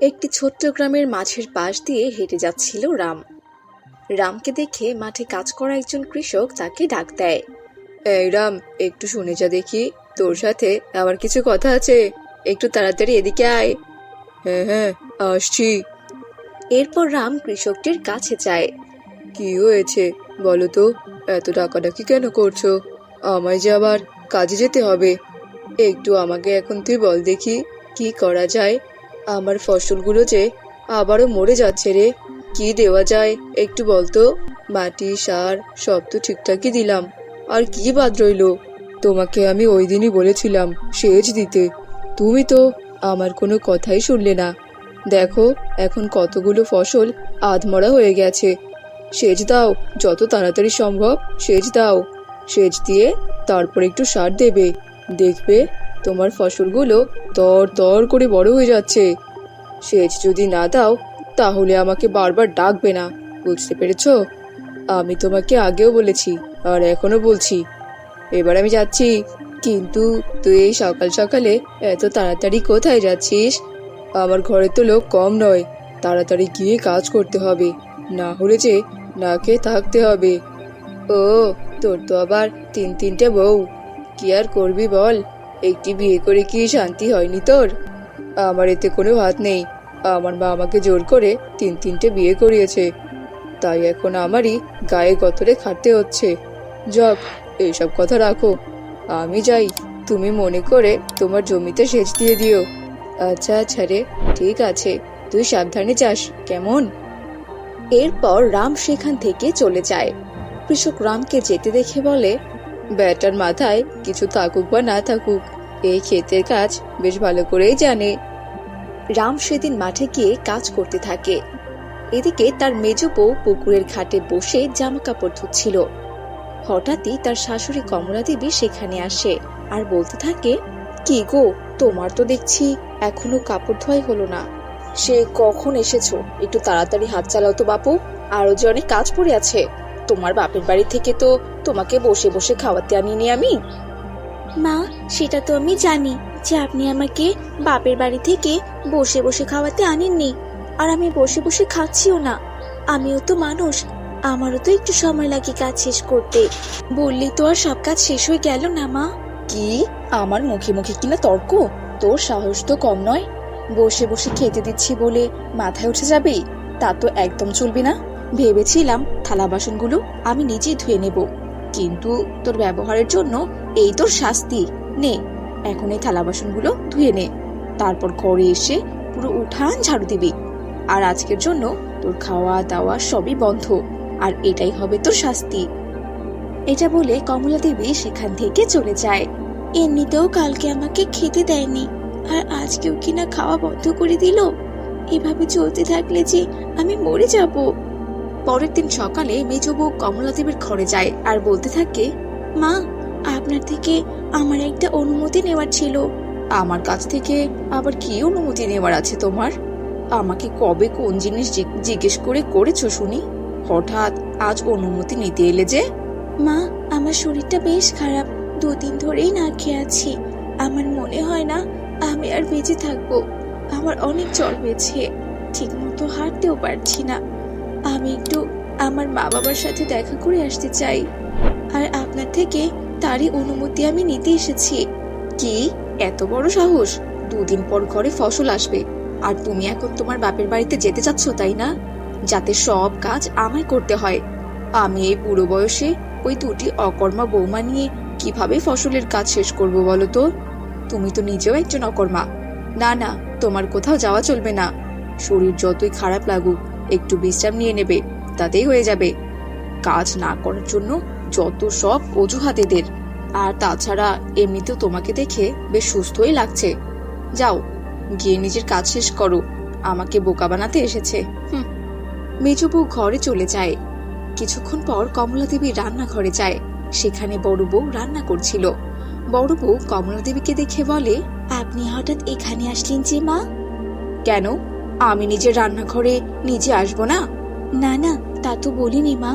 একটি ছোট্ট গ্রামের মাঝের পাশ দিয়ে হেঁটে যাচ্ছিল রাম। রামকে দেখে মাঠে কাজ করা একজন কৃষক তাকে ডাক দেয়। এই রাম, একটু শুনে যা দেখি, তোর সাথে আমার কিছু কথা আছে, একটু তাড়াতাড়ি এদিকে আয়। হ্যাঁ হ্যাঁ, আসছি। এরপর রাম কৃষকটির কাছে যায়। কি হয়েছে বলো তো, এত ডাকাডাকি কেন করছো? আমায় যে আবার কাজে যেতে হবে। একটু আমাকে এখন তুই বল দেখি, কি করা যায়? আমার ফসলগুলো যে আবারও মরে যাচ্ছে রে। কি দেওয়া যায় একটু বলতো। মাটি, সার সব তো ঠিকঠাকই দিলাম, আর কি বাদ রইলো? তোমাকে আমি ওই দিনই বলেছিলাম সেচ দিতে, তুমি তো আমার কোনো কথাই শুনলে না। দেখো, এখন কতগুলো ফসল আধমরা হয়ে গেছে। সেচ দাও, যত তাড়াতাড়ি সম্ভব সেচ দাও। সেচ দিয়ে তারপর একটু সার দেবে, দেখবে তোমার ফসলগুলো তর তর করে বড় হয়ে যাচ্ছে। সেচ যদি না দাও তাহলে আমাকে বারবার ডাকবে না, বুঝতে পেরেছো? আমি তোমাকে আগেও বলেছি আর এখনো বলছি। এবার আমি যাচ্ছি, কিন্তু তুই এই সকাল সকালে এত তাড়াতাড়ি কোথায় যাচ্ছিস? আমার ঘরে তো লোক কম নয়, তাড়াতাড়ি গিয়ে কাজ করতে হবে, না হলে যে না খেয়ে থাকতে হবে। ও, তোর তো আবার তিনটে বউ, কি আর করবি বল? একটি বিয়ে করে কি শান্তি হয়নি তোর? আমার এতে কোনো হাত নেই, আমার মা আমাকে জোর করে তিনটে বিয়ে করিয়েছে, তাই এখন আমারই গায়ে গতরে খাটতে হচ্ছে। যাক, এইসব কথা রাখো, আমি যাই, তুমি মনে করে তোমার জমিতে সেচ দিয়ে দিও। আচ্ছা আচ্ছা রে, ঠিক আছে, তুই সাবধানে যাস কেমন? এরপর রাম সেখান থেকে চলে যায়। কৃষক রামকে যেতে দেখে বলে, ব্যাটার মাথায় কিছু থাকুক বা না থাকুক, এই ক্ষেতের কাজ বেশ ভালো করেই জানে। রাম সেদিন মাঠে গিয়ে কাজ করতে থাকে। এদিকে তার মেজ বউ পুকুরের ঘাটে বসে জামা কাপড় ধুচ্ছিল। হঠাৎই তার শাশুড়ি কমলা দেবী সেখানে আসে আর বলতে থাকে, কি গো, তোমার তো দেখছি এখনো কাপড় ধোয়াই হলো না। সে কখন এসেছো? একটু তাড়াতাড়ি হাত চালাও তো বাপু, আরো যে অনেক কাজ পড়ে আছে। তোমার বাপের বাড়ি থেকে তো তোমাকে বসে বসে খাওয়াতে আনিনি আমি। মা, সেটা তো আমি জানি যে আপনি আমাকে বাপের বাড়ি থেকে বসে বসে খাওয়াতে আনেননি, আর আমি বসে বসে খাচ্ছিও না। আমিও তো মানুষ, আমারও তো একটু সময় লাগে কাজ শেষ করতে। বললেই তো আর সব কাজ শেষ হয়ে গেল না মা। কি, আমার মুখে মুখে কিনা তর্ক? তোর সাহস তো কম নয়। বসে বসে খেতে দিচ্ছি বলে মাথায় উঠে যাবে? তা তো একদম চলবে না। ভেবেছিলাম থালা বাসনগুলো আমি নিজেই ধুয়ে নেব, কিন্তু তোর ব্যবহারের জন্য এই তোর শাস্তি। নে, এখন এই থালা বাসনগুলো ধুয়ে নে, তারপর ঘরে এসে পুরো উঠান ঝাড়ু দিবি। আর আজকের জন্য তোর খাওয়া দাওয়া সবই বন্ধ, আর এটাই হবে তোর শাস্তি। এটা বলে কমলা দেবী সেখান থেকে চলে যায়। এমনিতেও কালকে আমাকে খেতে দেয়নি, আর আজকেও কিনা খাওয়া বন্ধ করে দিল। এভাবে চলতে থাকলে যে আমি মরে যাব। পরের দিন সকালে মেজ বউ কমলা দেবীর ঘরে যায় আর বলতে থাকে, মা, আপনার থেকে আমার একটা অনুমতি নেওয়ার ছিল। আমার কাছ থেকে আবার কি অনুমতি নেওয়ার আছে তোমার? আমাকে কবে কোন জিনিস জিজ্ঞেস করে করেছো শুনি? হঠাৎ আজ অনুমতি নিতে এলে যে? মা, আমার শরীরটা বেশ খারাপ, দুদিন ধরেই না খেয়ে আছি। আমার মনে হয় না আমি আর বেঁচে থাকবো। আমার অনেক জ্বর হয়েছে, ঠিক মতো হাঁটতেও পারছি না। আমি একটু আমার মা বাবার সাথে দেখা করে আসতে চাই, আর আপনার থেকে তারই অনুমতি আমি নিতে এসেছি। কি, এত বড় সাহস? দুদিন পর ঘরে ফসল আসবে, আর তুমি এখন তোমার বাপের বাড়িতে যেতে চাচ্ছ, তাই না? যাতে সব কাজ আমায় করতে হয়। আমি এই বুড়ো বয়সে ওই দুটি অকর্মা বৌমা নিয়ে কিভাবে ফসলের কাজ শেষ করব বলো তো? তুমি তো নিজেও একজন অকর্মা। না না, তোমার কোথাও যাওয়া চলবে না। শরীর যতই খারাপ লাগুক, একটু বিশ্রাম নিয়ে নেবে, তাতেই হয়ে যাবে। কাজ না করার জন্য যত সব অজুহাত এদের। আর তাছাড়া এমনিতেও তোমাকে দেখে বেশ সুস্থই লাগছে। যাও, গিয়ে নিজের কাজ শেষ করো, আমাকে বোকা বানাতে এসেছে। মেজ বউ ঘরে চলে যায়। কিছুক্ষণ পর কমলা দেবী রান্নাঘরে যায়। সেখানে বড় বউ রান্না করছিল। বড় বউ কমলা দেবীকে দেখে বলে, আপনি হঠাৎ এখানে আসলেন যে মা? কেন, আমি নিজের রান্নাঘরে নিজে আসবো না? না না, তা তো বলিনি মা।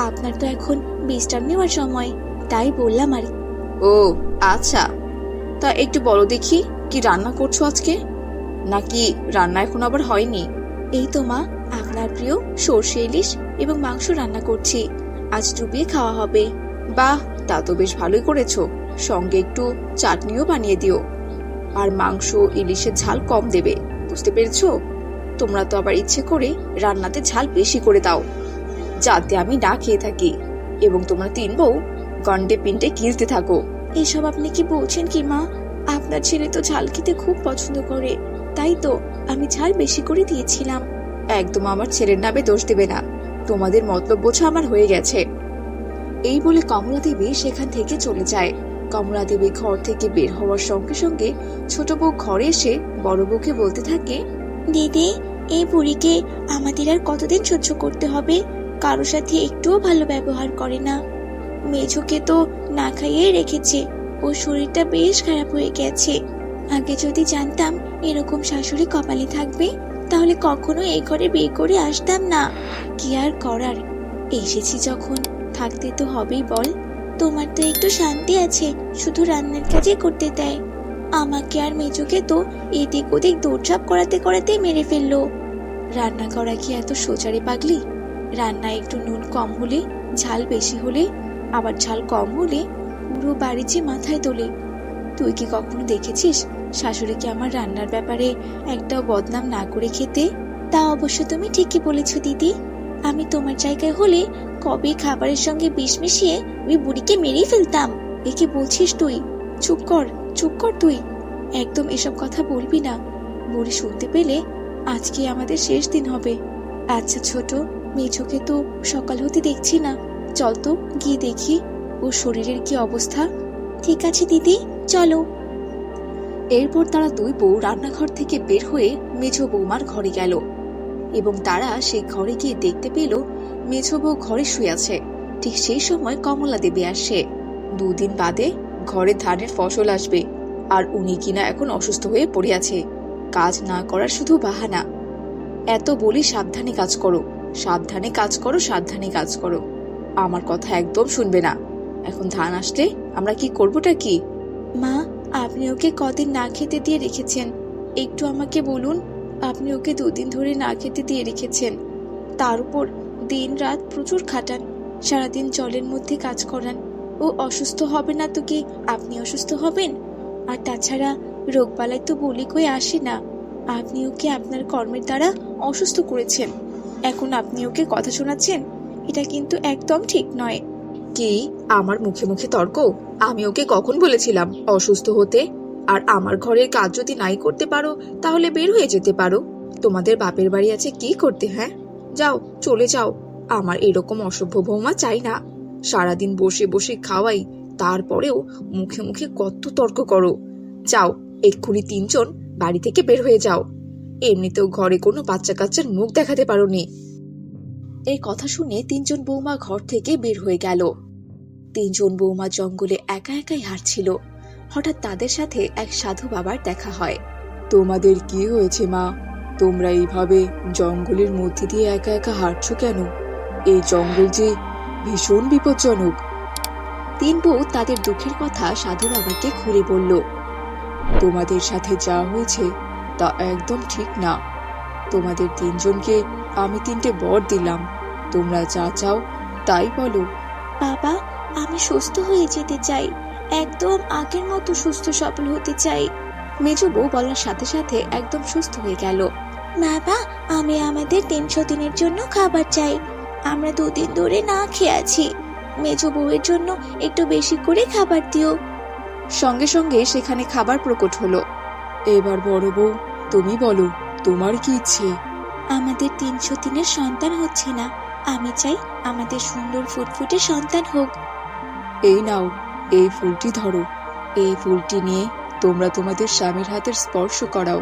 আপনার তো এখন বিশ্রাম নেওয়ার সময়, তাই বললাম আর। ও আচ্ছা, তা একটু বলো দেখি, কি রান্না করছো আজকে? নাকি রান্না এখন আবার হয়নি? এই তো মা, আপনার প্রিয় সর্ষে ইলিশ এবং মাংস রান্না করছি, আজ ডুবিয়ে খাওয়া হবে। বাহ, তা তো বেশ ভালোই করেছো। সঙ্গে একটু চাটনিও বানিয়ে দিও। আর মাংস ইলিশের ঝাল কম দেবে, বুঝতে পেরেছো? তোমরা তো আবার ইচ্ছে করে রান্নাতে ঝাল বেশি করে দাও, যাতে আমি না খেয়ে থাকি এবং তোমরা তিন বউ গন্ডে পিন্ডে কিলতে থাকো। এসব আপনি কি বলছেন কি মা? আপনার ছেলে তো ঝাল খেতে খুব পছন্দ করে, তাই তো আমি ঝাল বেশি করে দিয়েছিলাম। একদম আমার ছেলের নামে দোষ দেবে না, তোমাদের মতলব বোঝা আমার হয়ে গেছে। এই বলে কমলা দেবী সেখান থেকে চলে যায়। কমলা দেবী ঘর থেকে বের হওয়ার সঙ্গে সঙ্গে ছোট বউ ঘরে এসে বড় বউকে বলতে থাকে, দিদি, এই বুড়িকে আমাদের আর কতদিন সহ্য করতে হবে? কারোর সাথে একটুও ভালো ব্যবহার করে না। মেঝোকে তো না খাইয়ে রেখেছে, ওর শরীরটা বেশ খারাপ হয়ে গেছে। আগে যদি জানতাম এরকম শাশুড়ি কপালে থাকবে, তাহলে কখনো এই ঘরে বিয়ে করে আসতাম না। কি আর করার, এসেছি যখন থাকতে তো হবেই বল। তোমার তো একটু শান্তি আছে, শুধু রান্নার কাজে করতে দেয়। আমাকে আর মেজোকে তো এদিক ওদিক দৌড়ঝাঁপ করাতে করাতে মেরে ফেললো। রান্না করা কি এত সোজারে পাগলি? রান্না একটু নুন কম হলে, ঝাল বেশি হলে, আবার ঝাল কম হলে পুরো বাড়ি যে মাথায় তোলে। তুই কি কখনো দেখেছিস শাশুড়িকে আমার রান্নার ব্যাপারে একটাও বদনাম না করে খেতে? তা অবশ্য তুমি ঠিকই বলেছ দিদি। আমি তোমার জায়গায় হলে কবে খাবারের সঙ্গে বিষ মিশিয়ে ওই বুড়িকে মেরেই ফেলতাম। এ কি বলছিস তুই? চুপ কর, চুপ কর তুই। একদম এসব কথা বলবি না, বুড়ি শুনতে পেলে আজকে আমাদের শেষ দিন হবে। আচ্ছা ছোট, মেঝোকে তো সকাল হতে দেখছি না, চল তো গিয়ে দেখি ওর শরীরের কি অবস্থা। ঠিক আছে দিদি, চলো। এরপর তারা দুই বউ রান্নাঘর থেকে বের হয়ে মেঝো বৌমার ঘরে গেল এবং তারা সেই ঘরে গিয়ে দেখতে পেল মেঝো বউ ঘরে শুয়ে আছে। ঠিক সেই সময় কমলা দেবী আসে। 2 দিন বাদে ঘরে ধানের ফসল আসবে, আর উনি কিনা এখন অসুস্থ হয়ে পড়ে আছে। কাজ না করার শুধু বাহানা। এত বলি সাবধানে কাজ করো, সাবধানে কাজ করো, সাবধানে কাজ করো। আমার কথা একদম শুনবে না। এখন ধান আসলে আমরা কি করবোটা কি? মা, আপনি ওকে কদিন না খেতে দিয়ে রেখেছেন? একটু আমাকে বলুন। আপনি ওকে 2 দিন ধরে না খেতে দিয়ে রেখেছেন, তার উপর দিন রাত প্রচুর খাটান, সারাদিন জলের মধ্যে কাজ করান। ও অসুস্থ হবে না তো কি আপনি অসুস্থ হবেন? আর তাছাড়া রোগবালাই তো বলি কই আসে না। আপনি ওকে আপনার কর্মের দ্বারা অসুস্থ করেছেন, এখন আপনি ওকে কথা শোনাচ্ছেন? এটা কিন্তু একদম ঠিক নয়। কি আমার মুখে মুখে তর্ক? আমি ওকে কখন বলেছিলাম অসুস্থ হতে? আর আমার ঘরের কাজ যদি নাই করতে পারো তাহলে বের হয়ে যেতে পারো। তোমাদের বাপের বাড়ি আছে কি করতে? হ্যাঁ, যাও, চলে যাও। আমার এরকম অসভ্য বৌমা চাই না। সারাদিন বসে বসে খাওয়াই, তারপরেও মুখে মুখে কত তর্ক করো। যাও, এক্ষুনি 3 জন বাড়ি থেকে বের হয়ে যাও। এমনিতেও ঘরে কোনো বাচ্চা কাচ্চার মুখ দেখাতে পারোনি। এই কথা শুনে 3 জন বৌমা ঘর থেকে বের হয়ে গেল। 3 জন বৌমা জঙ্গলে একা একাই হাঁটছিল। হঠাৎ তাদের সাথে এক সাধু বাবার দেখা হয়। তোমাদের কি হয়েছে মা? তোমরা এইভাবে জঙ্গলের মধ্যে দিয়ে একা একা হাঁটছো কেন? এই জঙ্গল যে ভীষণ বিপজ্জনক। 3 বউ তাদের দুঃখের কথা সাধু বাবাকে খুলে বলল। তোমাদের সাথে যা হয়েছে তা একদম ঠিক না। তোমাদের 3 জনকে আমি 3টে বর দিলাম, তোমরা যা চাও তাই বলো। বাবা, আমি সুস্থ হয়ে যেতে চাই, একদম আগের মতো সুস্থ সবল হতে চাই। মেজো বউ বলার সাথে সাথে একদম সুস্থ হয়ে গেল। বাবা, আমি আমাদের 300 দিনের জন্য খাবার চাই। আমরা 2 দিন ধরে না খেয়ে আছি। মেজো বউয়ের জন্য একটু বেশি করে খাবার দিও। সঙ্গে সঙ্গে সেখানে খাবার প্রকট হলো। এবার বড় বউ, তুমি বলো, তোমার কি ইচ্ছে? আমাদের 300 দিনের সন্তান হচ্ছে না, আমি চাই আমাদের সুন্দর ফুটফুটে সন্তান হোক। এই নাও, এই ফুলটি ধরো। এই ফুলটি নিয়ে তোমরা তোমাদের স্বামীর হাতের স্পর্শ করাও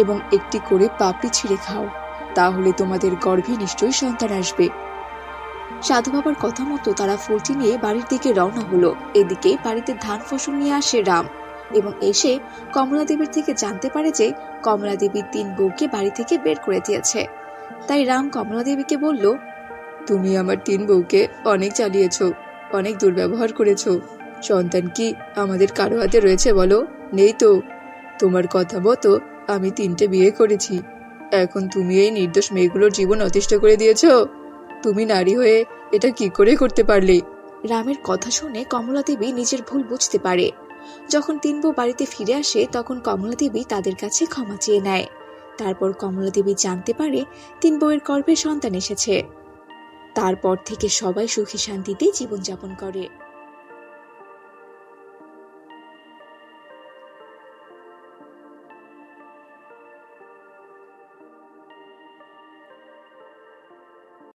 এবং একটি করে পাপড়ি ছিঁড়ে খাও, তাহলে তোমাদের গর্ভে নিশ্চয়ই সন্তান আসবে। সাধু বাবার কথা মতো তারা ফুলটি নিয়ে বাড়ির দিকে রওনা হলো। এদিকে বাড়িতে ধান ফসল নিয়ে আসে রাম এবং এসে কমলা দেবীর থেকে জানতে পারে যে কমলা দেবী 3 বউকে বাড়ি থেকে বের করে দিয়েছে। তাই রাম কমলা দেবীকে বলল, তুমি আমার 3 বউকে অনেক জ্বালিয়েছ, অনেক দুর্ব্যবহার করেছ। সন্তান কি আমাদের কারো হাতে রয়েছে বলো? নেই তো। তোমার কথা মতো আমি 3টে বিয়ে করেছি, এখন তুমি এই নির্দোষ মেয়েগুলোর জীবন অতিষ্ঠ করে দিয়েছো। তুমি নারী হয়ে এটা কি করে করতে পারলে? রামের কথা শুনে কমলা দেবী নিজের ভুল বুঝতে পারে। যখন 3 বউ বাড়িতে ফিরে আসে তখন কমলা দেবী তাদের কাছে ক্ষমা চেয়ে নেয়। তারপর কমলা দেবী জানতে পারে 3 বউয়ের গর্ভে সন্তান এসেছে। তারপর থেকে সবাই সুখী শান্তিতে জীবনযাপন করে।